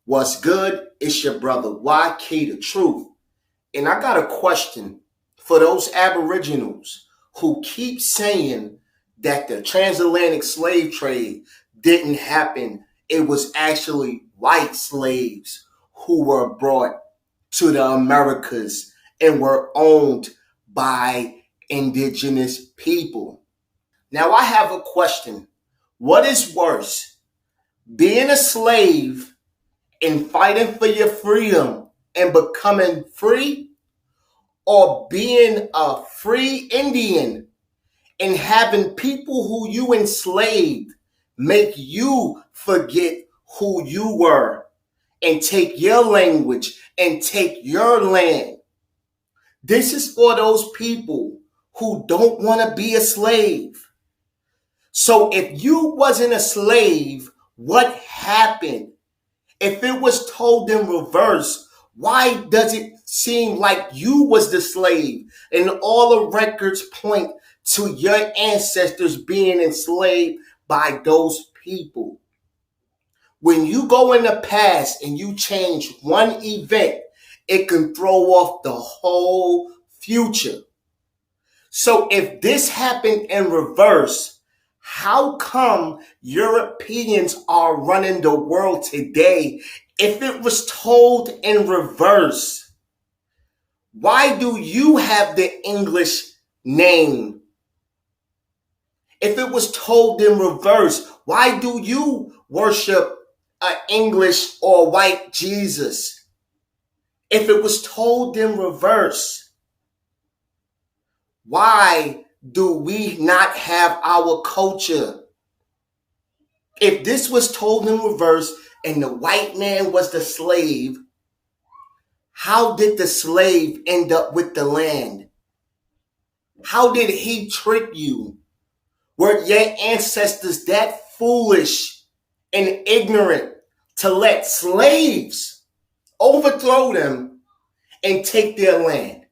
What's good? It's your brother YK the Truth. And I got a question for those Aboriginals who keep saying that the transatlantic slave trade didn't happen. It was actually white slaves who were brought to the Americas and were owned by indigenous people. Now I have a question. What is worse, being a slave in fighting for your freedom and becoming free, or being a free Indian and having people who you enslaved make you forget who you were and take your language and take your land? This is for those people who don't want to be a slave. So if you wasn't a slave, what happened? If it was told in reverse, why does it seem like you was the slave and all the records point to your ancestors being enslaved by those people? When you go in the past and you change one event, it can throw off the whole future. So if this happened in reverse, how come Europeans are running the world today? If it was told in reverse, why do you have the English name? If it was told in reverse, why do you worship an English or white Jesus? If it was told in reverse, why do we not have our culture? If this was told in reverse and the white man was the slave, how did the slave end up with the land? How did he trick you? Were your ancestors that foolish and ignorant to let slaves overthrow them and take their land?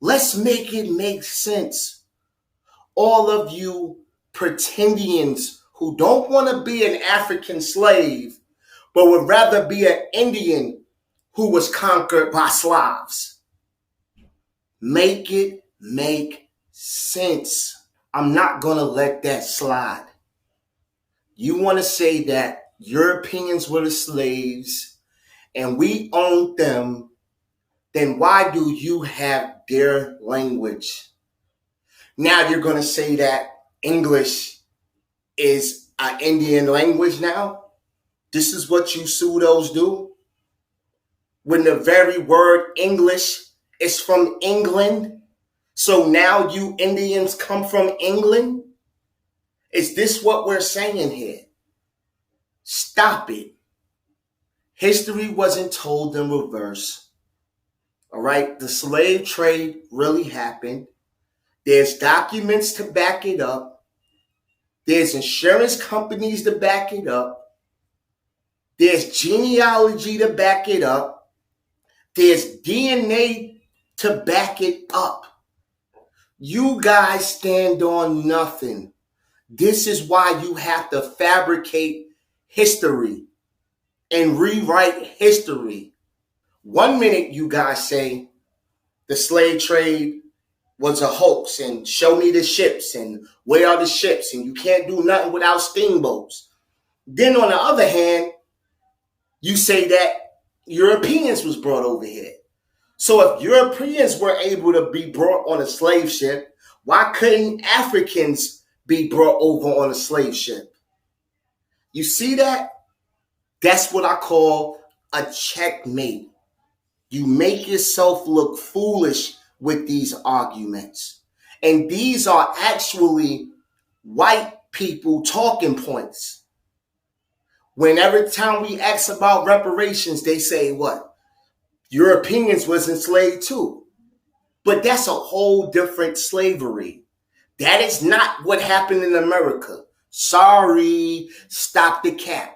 Let's make it make sense. All of you pretendians who don't want to be an African slave, but would rather be an Indian who was conquered by Slavs. Make it make sense. I'm not going to let that slide. You want to say that Europeans were the slaves and we owned them, then why do you have their language? Now you're going to say that English is an Indian language now? This is what you pseudos do? When the very word English is from England, so now you Indians come from England? Is this what we're saying here? Stop it. History wasn't told in reverse. All right, the slave trade really happened. There's documents to back it up. There's insurance companies to back it up. There's genealogy to back it up. There's DNA to back it up. You guys stand on nothing. This is why you have to fabricate history and rewrite history. 1 minute you guys say the slave trade was a hoax and show me the ships and where are the ships and you can't do nothing without steamboats. Then on the other hand, you say that Europeans was brought over here. So if Europeans were able to be brought on a slave ship, why couldn't Africans be brought over on a slave ship? You see that? That's what I call a checkmate. You make yourself look foolish with these arguments. And these are actually white people talking points. When every time we ask about reparations, they say what? Europeans was enslaved too. But that's a whole different slavery. That is not what happened in America. Sorry, stop the cap.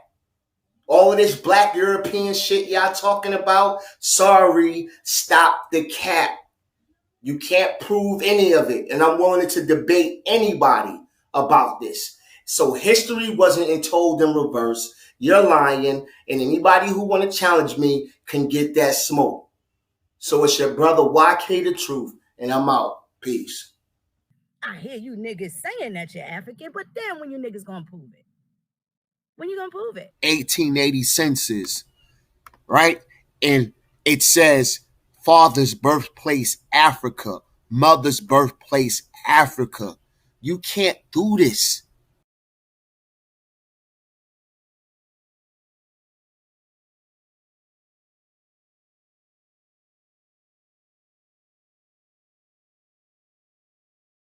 All of this black European shit y'all talking about, sorry, stop the cap. You can't prove any of it. And I'm willing to debate anybody about this. So history wasn't told in reverse. You're lying, and anybody who want to challenge me can get that smoke. So it's your brother YK the Truth, and I'm out. Peace. I hear you niggas saying that you're African, but then when you niggas gonna prove it? When you gonna prove it? 1880 census, right? And it says father's birthplace, Africa, mother's birthplace, Africa. You can't do this.